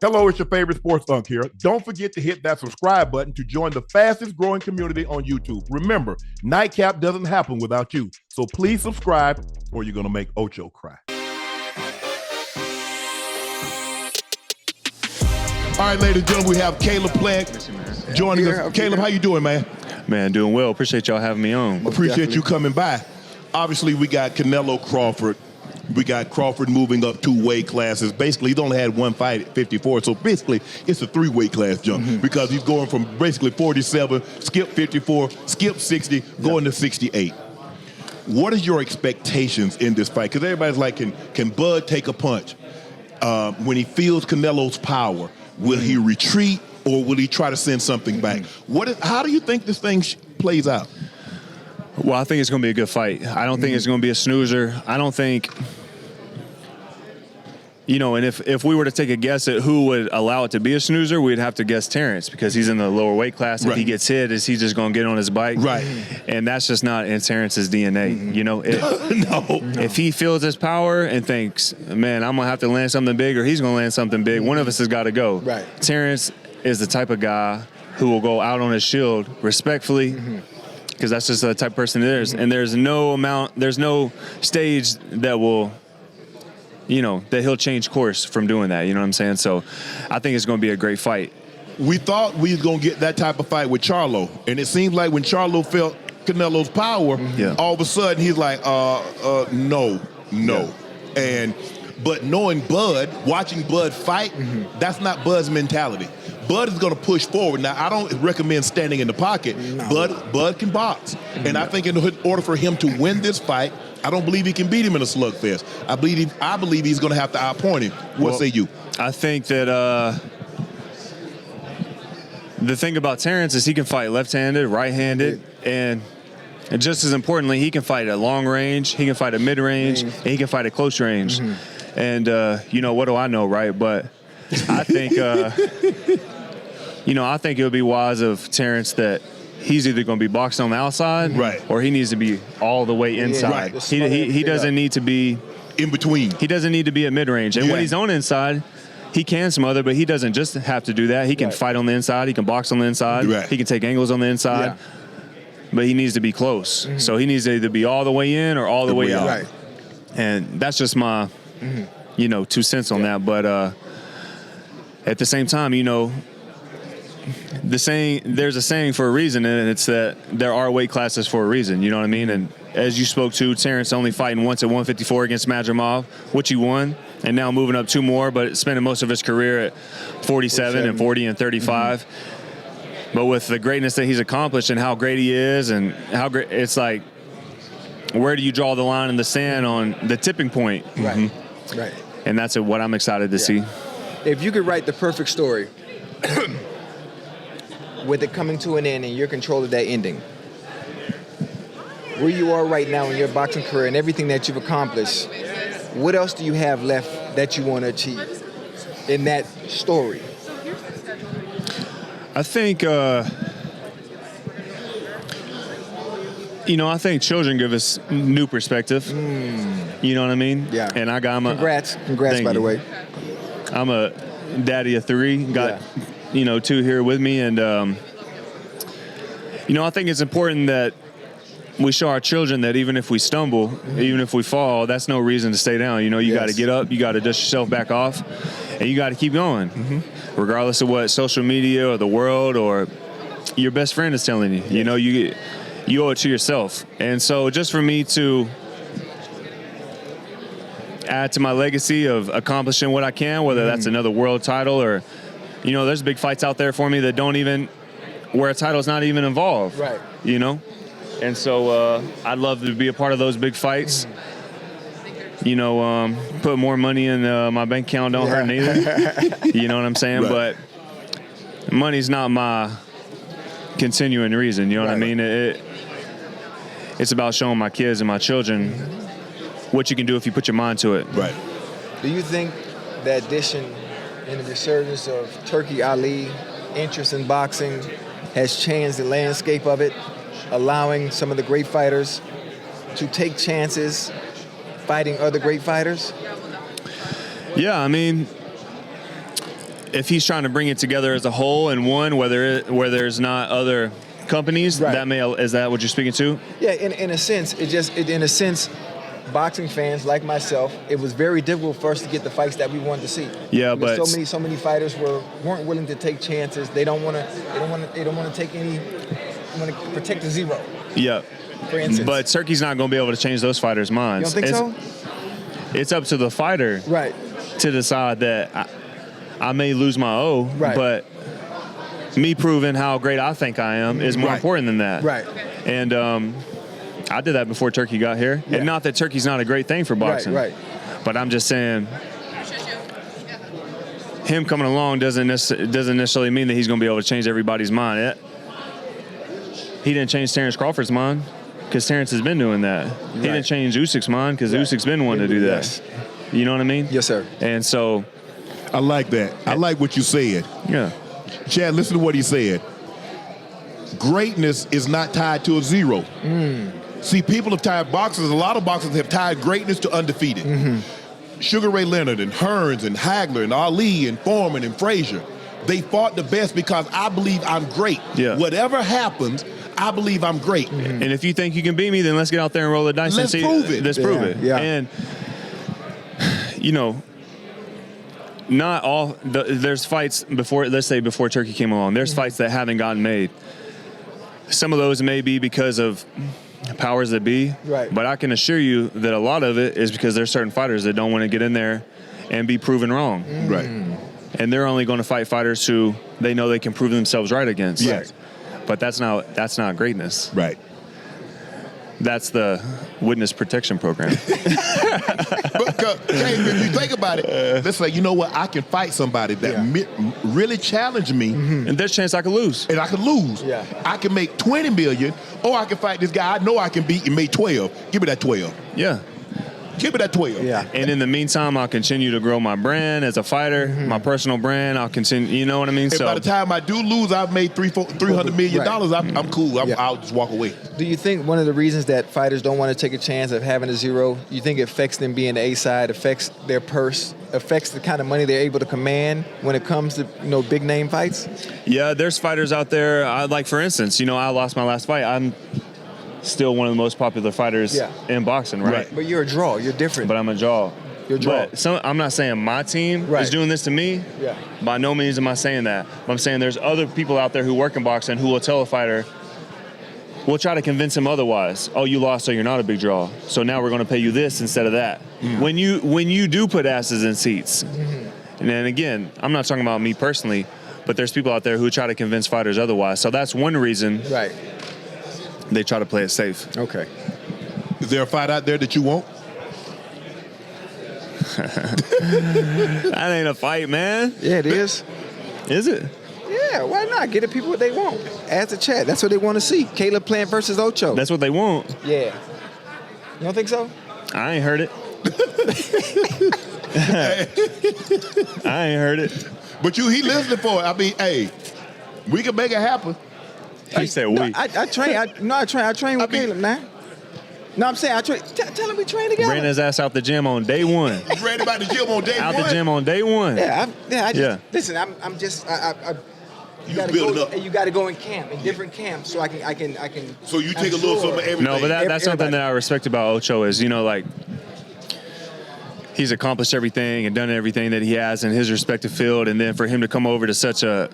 Hello, it's your favorite sports Unc here. Don't forget to hit that subscribe button to join the fastest growing community on YouTube. Remember, Nightcap doesn't happen without you. So please subscribe or you're going to make Ocho cry. All right, ladies and gentlemen, we have Caleb Plank joining us. Caleb, how you doing, man? Man, doing well. Appreciate y'all having me on. Appreciate you coming by. Obviously, we got Canelo Crawford. We got Crawford moving up 2 weight classes. Basically, he's only had one fight at 54, so basically it's a 3 weight class jump because he's going from basically 47, skip 54, skip 60, going to 68. What is your expectations in this fight? Because everybody's like, can Bud take a punch? When he feels Canelo's power, will he retreat or will he try to send something back? How do you think this thing plays out? Well, I think it's going to be a good fight. I don't think it's going to be a snoozer. I don't think, and if we were to take a guess at who would allow it to be a snoozer, we'd have to guess Terence because he's in the lower weight class. If he gets hit, is he just going to get on his bike? Right. And that's just not in Terence's DNA. No. If he feels his power and thinks, man, I'm going to have to land something big or he's going to land something big, one of us has got to go. Right. Terence is the type of guy who will go out on his shield respectfully because that's just the type of person it is. And there's no stage that will, that he'll change course from doing that. You know what I'm saying? So I think it's going to be a great fight. We thought we was going to get that type of fight with Charlo. And it seems like when Charlo felt Canelo's power, all of a sudden he's like, no. Yeah. But knowing Bud, watching Bud fight, that's not Bud's mentality. Bud is going to push forward. Now, I don't recommend standing in the pocket. Bud can box. And I think in order for him to win this fight, I don't believe he can beat him in a slugfest. I believe he's going to have to outpoint him. What say you? I think that the thing about Terence is he can fight left-handed, right-handed, and just as importantly, he can fight at long range, he can fight at mid-range, and he can fight at close range. And, what do I know, right? But I think, I think it would be wise of Terence that he's either going to be boxing on the outside or he needs to be all the way inside. He doesn't need to be in between. He doesn't need to be at mid-range. And when he's on inside, he can smother, but he doesn't just have to do that. He can fight on the inside. He can box on the inside. He can take angles on the inside. Yeah. But he needs to be close. So he needs to either be all the way in or all the way out. Right. And that's just my, 2 cents on that. But at the same time, there's a saying for a reason, and it's that there are weight classes for a reason. You know what I mean? And as you spoke to, Terence only fighting once at 154 against Madrimov, which he won, and now moving up 2 more, but spending most of his career at 47 and 40 and 35. But with the greatness that he's accomplished and how great he is and how great, it's like, where do you draw the line in the sand on the tipping point? Right. And that's what I'm excited to see. If you could write the perfect story with it coming to an end and your control of that ending, where you are right now in your boxing career and everything that you've accomplished, what else do you have left that you want to achieve in that story? I think, I think children give us new perspective. You know what I mean? Yeah. And Congrats, by the way. I'm a daddy of 3. Got, 2 here with me. And, I think it's important that we show our children that even if we stumble, even if we fall, that's no reason to stay down. You got to get up, you got to dust yourself back off, and you got to keep going, regardless of what social media or the world or your best friend is telling you. You owe it to yourself. And so just for me to add to my legacy of accomplishing what I can, whether that's another world title or, there's big fights out there for me that where a title's not even involved. Right. And so I'd love to be a part of those big fights. Put more money in my bank account don't hurt neither. You know what I'm saying? But money's not my continuing reason. You know what I mean? It's about showing my kids and my children what you can do if you put your mind to it. Right. Do you think the addition and the resurgence of Turkey Ali interest in boxing has changed the landscape of it, allowing some of the great fighters to take chances fighting other great fighters? Yeah, I mean, if he's trying to bring it together as a whole and one, where there's not other companies, Right. is that what you're speaking to? Yeah, in a sense, boxing fans like myself, it was very difficult for us to get the fights that we wanted to see. Yeah, because but so many fighters weren't willing to take chances. They don't want to take any. Want to protect the zero. Yeah. For instance. But Turkey's not going to be able to change those fighters' minds. You don't think It's up to the fighter Right. to decide that I may lose my O, Right. but me proving how great I think I am is more Right. important than that. Right. And I did that before Turkey got here. Yeah. And not that Turkey's not a great thing for boxing. Right. But I'm just saying, him coming along doesn't necessarily mean that he's going to be able to change everybody's mind. He didn't change Terence Crawford's mind because Terence has been doing that. He didn't change Usyk's mind because Usyk's been wanting to do that. Yes. You know what I mean? Yes, sir. And so, I like that. I like what you said. yeah. Chad, listen to what he said. Greatness is not tied to a zero. See, people have tied boxers, a lot of boxers have tied greatness to undefeated. Sugar Ray Leonard and Hearns and Hagler and Ali and Foreman and Frazier, they fought the best because I believe I'm great. Yeah. Whatever happens, I believe I'm great. And if you think you can beat me, then let's get out there and roll the dice Let's and see. prove it. Let's prove it. Yeah. And, you know, not all, there's fights before, let's say before Turkey came along, there's fights that haven't gotten made. Some of those may be because of powers that be. Right. But I can assure you that a lot of it is because there's certain fighters that don't want to get in there and be proven wrong. Right. And they're only going to fight fighters who they know they can prove themselves right against. Yes. But that's not greatness. Right. That's the witness protection program. But, if you think about it, let's say, you know what, I can fight somebody that really challenge me, And there's a chance I could lose. and I can lose. Yeah. I can make 20 million, or I can fight this guy I know I can beat and make 12. Give me that 12. Yeah. Give me that 12. Yeah. And in the meantime, I'll continue to grow my brand as a fighter, my personal brand. I'll continue, you know what I mean? And by the time I do lose, I've made $300 million. Right. I'm cool. Yeah. I'll just walk away. Do you think one of the reasons that fighters don't want to take a chance of having a zero, you think it affects them being the A side, affects their purse, affects the kind of money they're able to command when it comes to big name fights? Yeah, there's fighters out there. Like, for instance, I lost my last fight. I'm still one of the most popular fighters in boxing, right? But you're a draw. You're different. But I'm a draw. You're a draw. But I'm not saying my team Right. is doing this to me. Yeah. By no means am I saying that. But I'm saying there's other people out there who work in boxing who will tell a fighter, we'll try to convince him otherwise. Oh, you lost, so you're not a big draw. So now we're going to pay you this instead of that. When you do put asses in seats, and then again, I'm not talking about me personally, but there's people out there who try to convince fighters otherwise. So that's one reason Right. they try to play it safe. Okay. Is there a fight out there that you want? That ain't a fight, man. Yeah, it is. Is it? Yeah, why not? Get the people what they want. Ask the chat. That's what they want to see. Caleb Plant versus Ocho. That's what they want. Yeah. You don't think so? I ain't heard it. I ain't heard it. But he listening for it. I mean, hey, we can make it happen. He said No, we. I train. I train with Caleb, man. No, I'm saying I train. Tell him we train together. Ran his ass out the gym on day one. You ready about the gym on day Out one? the gym on day one. Listen, I'm just. You building up. You got to go in camp, in different camps, so I can. So you take a little something of everything. No, but that's something Everybody. that I respect about Ocho is, like, he's accomplished everything and done everything that he has in his respective field, and then for him to come over to such a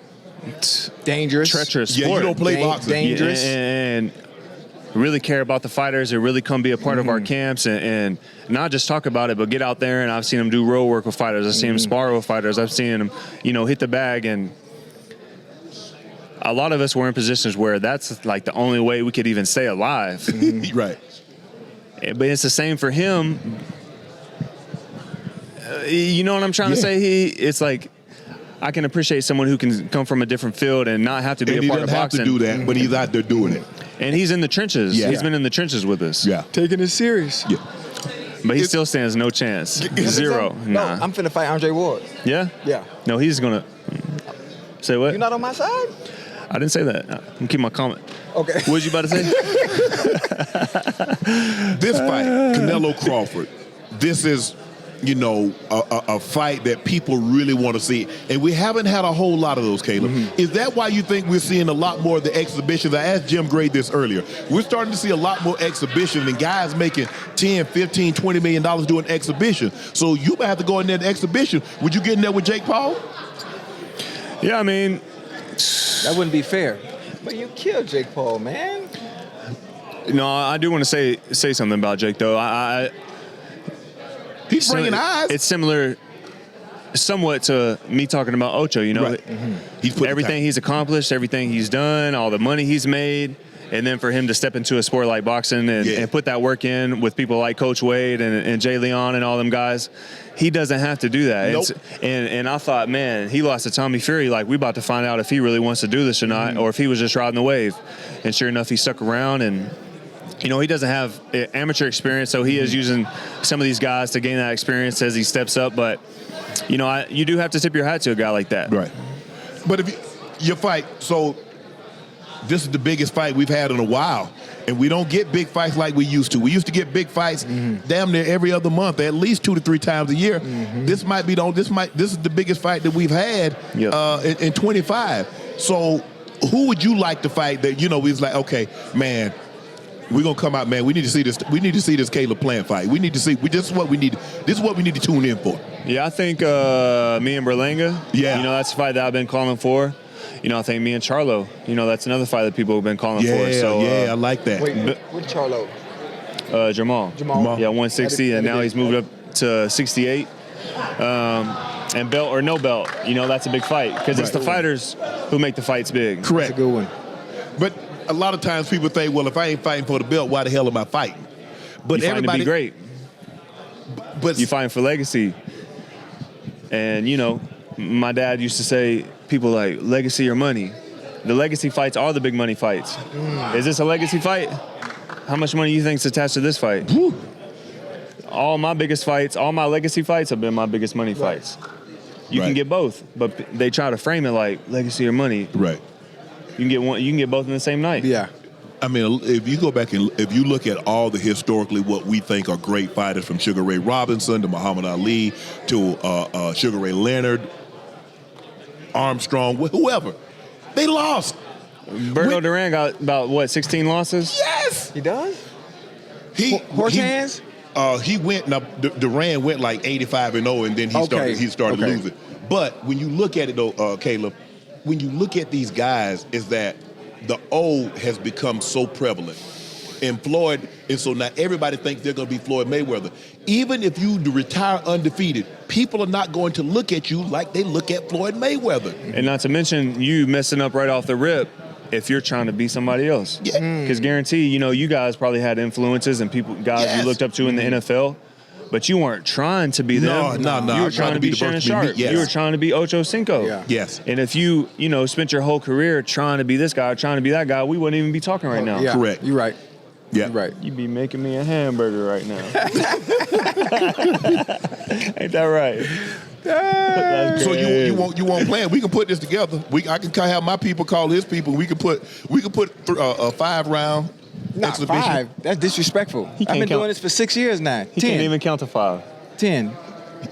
Dangerous. treacherous Yeah, sport. you don't play boxing. dangerous. And really care about the fighters and really come be a part of our camps and not just talk about it, but get out there. And I've seen him do road work with fighters. I've seen him spar with fighters. I've seen him, hit the bag. And a lot of us were in positions where that's like the only way we could even stay alive. Right. But it's the same for him. You know what I'm trying to say? It's like, I can appreciate someone who can come from a different field and not have to be And a he part doesn't of have boxing. to do that, but he's out there doing it. And he's in the trenches. Yeah. He's been in the trenches with us. Yeah. Taking it serious. Yeah. But he still stands no chance. Zero. No, Nah. I'm finna fight Andre Ward. Yeah? Yeah. No, he's going to. Say what? You're not on my side? I didn't say that. I'm going to keep my comment. Okay. What was you about to say? This fight, Canelo Crawford, this is you know, a fight that people really want to see. And we haven't had a whole lot of those, Caleb. Is that why you think we're seeing a lot more of the exhibitions? I asked Jim Gray this earlier. We're starting to see a lot more exhibitions and guys making 10, 15, $20 million doing exhibitions. So you might have to go in there to exhibition. Would you get in there with Jake Paul? Yeah, I mean, That wouldn't be fair. But you killed Jake Paul, man. no, I do want to say something about Jake, though. He's bringing eyes. It's similar somewhat to me talking about Ocho, you know. Right. He's put Everything he's accomplished, everything he's done, all the money he's made, and then for him to step into a sport like boxing and put that work in with people like Coach Wade and Jay Leon and all them guys, he doesn't have to do that. Nope. And I thought, man, he lost to Tommy Fury. Like, we about to find out if he really wants to do this or not, or if he was just riding the wave. And sure enough, he stuck around and you know, he doesn't have amateur experience, so he is using some of these guys to gain that experience as he steps up. But, you know, you do have to tip your hat to a guy like that. Right. But if your fight, so this is the biggest fight we've had in a while, and we don't get big fights like we used to. We used to get big fights damn near every other month, at least 2 to 3 times a year. This might be this is the biggest fight that we've had in 25. So who would you like to fight that, you know, he's like, okay, man, we're gonna come out, man. We need to see this. We need to see this Caleb Plant fight. We need to see. This is what we need. This is what we need to tune in for. Yeah, I think me and Berlanga. Yeah, you know, that's a fight that I've been calling for. You know, I think me and Charlo. You know, that's another fight that people have been calling for. So I like that. Wait, what Charlo? Jamal. Yeah, 160, and now he's moved up to 68. And belt or no belt, you know, that's a big fight because it's the fighters who make the fights big. Correct. That's a good one. But a lot of times people think, well, if I ain't fighting for the belt, why the hell am I fighting? But you everybody to be great. But you fighting for legacy. And, you know, my dad used to say, people like, legacy or money. The legacy fights are the big money fights. Is this a legacy fight? How much money do you think is attached to this fight? Woo. All my biggest fights, all my legacy fights have been my biggest money fights. You can get both, but they try to frame it like legacy or money. Right. You can get one. You can get both in the same night. Yeah. I mean, if you go back and if you look at all the historically what we think are great fighters, from Sugar Ray Robinson to Muhammad Ali to Sugar Ray Leonard, Armstrong, whoever, they lost. Berto Duran got about 16 losses. Yes, He does. Horse hands. He went. Now Duran went like 85-0, and then he started losing. But when you look at it though, Caleb, when you look at these guys, is that the O has become so prevalent. And Floyd, and so now everybody thinks they're going to be Floyd Mayweather. Even if you retire undefeated, people are not going to look at you like they look at Floyd Mayweather. And not to mention you messing up right off the rip if you're trying to be somebody else. Yeah. Because guarantee, you know, you guys probably had influences and guys you looked up to in the NFL. But you weren't trying to be them. No. You were trying to be Shannon Sharpe. Yes. You were trying to be Ochocinco. Yeah. Yes. And if you spent your whole career trying to be this guy, trying to be that guy, we wouldn't even be talking right now. Yeah. Correct. You're right. Yeah. You're right. You'd be making me a hamburger right now. Ain't that right? So you won't plan. We can put this together. I can have my people call his people. We can put a 5-round exhibition. 5. That's disrespectful. I've been doing this for 6 years now. He 10. can't even count to 5. 10.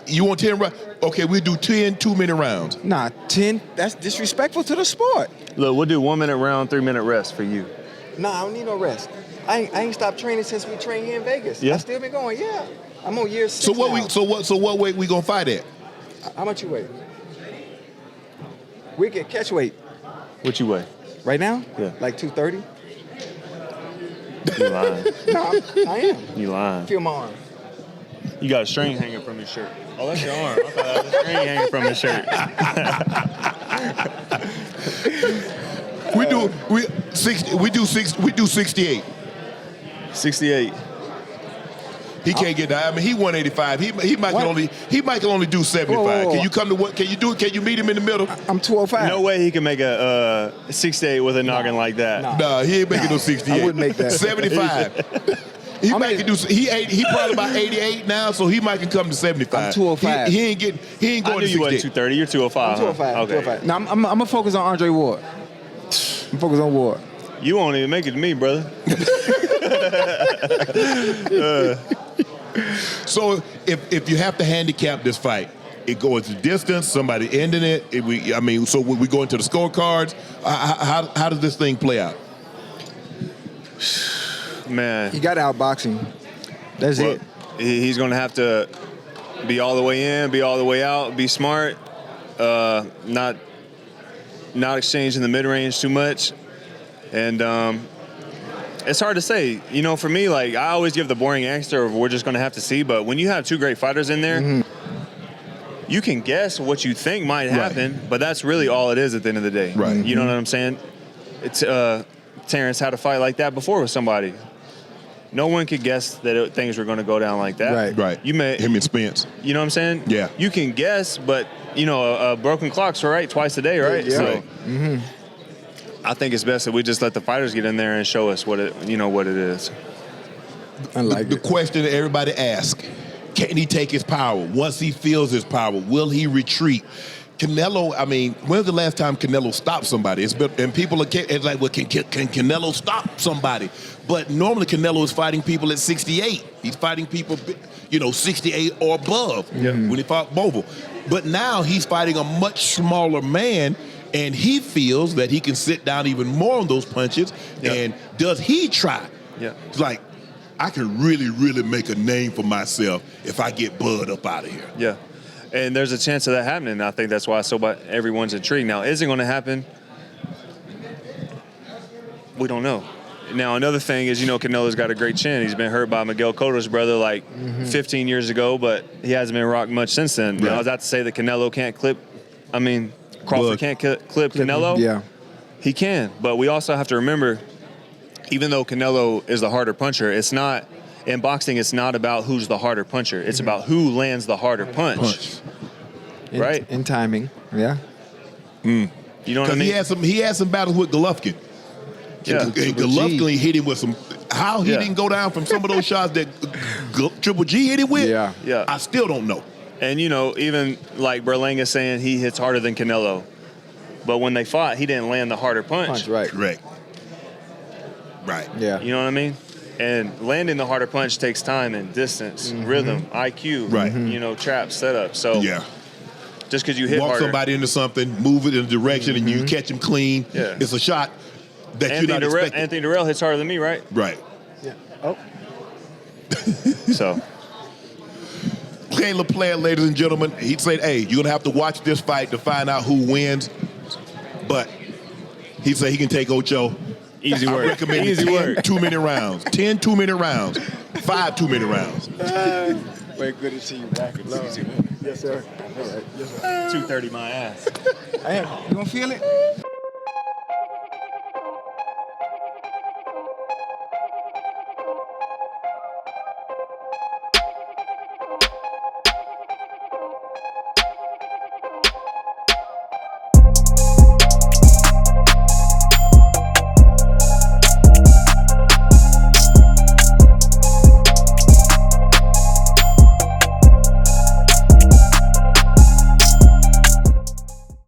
You want 10 rounds? Okay, we'll do 10 2-minute rounds. Nah, 10. That's disrespectful to the sport. Look, we'll do 1 minute round, 3 minute rest for you. Nah, I don't need no rest. I ain't stopped training since we trained here in Vegas. Yeah? I still been going. Yeah, I'm on year 6 So what now. what weight we gonna fight at? How much you weigh? We get catch weight What you weigh? right now. Yeah. Like 230. You lying. No, I am. You lying. Feel my arm. You got a string hanging from your shirt. Oh, that's your arm. I thought that was a string hanging from his shirt. We do 68. 68. He can't get that. I mean, he 185. He might can only do 75. Whoa. Can you come to what? Can you meet him in the middle? I'm 205. No way he can make a 68 with a noggin like that. Nah. Nah, he ain't making no 68. I wouldn't make that. 75. He probably about 88 now, so he might can come to 75. I'm 205. He ain't going I knew to you 68. wasn't 230. You're 205. I'm 205. Huh? Okay. 205. Now I'm gonna focus on Andre Ward. I'm focused on Ward. You won't even make it to me, brother. So if you have to handicap this fight, it goes the distance, somebody ending it. So when we go into the scorecards, how does this thing play out? Man, You got outboxing. That's it. he's going to have to be all the way in, be all the way out, be smart, not exchanging the mid-range too much. And it's hard to say. You know, for me, like, I always give the boring answer of we're just going to have to see. But when you have two great fighters in there, you can guess what you think might happen, but that's really all it is at the end of the day. Right. You know what I'm saying? It's Terence had a fight like that before with somebody. No one could guess that things were going to go down like that. Right. You may him and Spence. You know what I'm saying? Yeah. You can guess, but you know, a broken clock's right twice a day, right? Yeah. So I think it's best that we just let the fighters get in there and show us what it is. I like The question that everybody asks: can he take his power? Once he feels his power, will he retreat? Canelo, I mean, when's the last time Canelo stopped somebody? It's people it's like, well, can Canelo stop somebody? But normally Canelo is fighting people at 68. He's fighting people, 68 or above when he fought Bovell. But now he's fighting a much smaller man, and he feels that he can sit down even more on those punches. Yeah. And does he try? Yeah. It's like, I can really, really make a name for myself if I get Bud up out of here. Yeah. And there's a chance of that happening. I think that's why everyone's intrigued. Now, is it going to happen? We don't know. Now, another thing is, Canelo's got a great chin. He's been hurt by Miguel Cotto's brother like 15 years ago, but he hasn't been rocked much since then. Right. Now, I was about to say that Crawford can't clip Canelo. Yeah. He can. But we also have to remember, even though Canelo is the harder puncher, in boxing, it's not about who's the harder puncher. It's about who lands the harder punch. Right? In timing. Yeah. You know what I mean? He had some battles with Golovkin. Yeah. And Golovkin hit him with some. How he Yeah. didn't go down from some of those shots that Triple G hit him with? Yeah. I still don't know. And, even like Berlanga saying he hits harder than Canelo. But when they fought, he didn't land the harder punch. Right. Correct. Right. Yeah. You know what I mean? And landing the harder punch takes time and distance, rhythm, IQ, Right. trap, setup. So Yeah. just because you hit Walk harder. somebody into something, move it in a direction, and you catch him clean. Yeah. It's a shot that you're not expecting. Anthony Durrell hits harder than me, right? Right. Yeah. Oh. So Caleb Plant, ladies and gentlemen, he said, hey, you're going to have to watch this fight to find out who wins. But he said he can take Ocho. easy I work. recommend Easy 10 work. 2-minute rounds. 10 2-minute rounds. 5 2-minute rounds. Very good to see you back. Yes, sir. All right. Yes, sir. 230 my ass. You gonna feel it?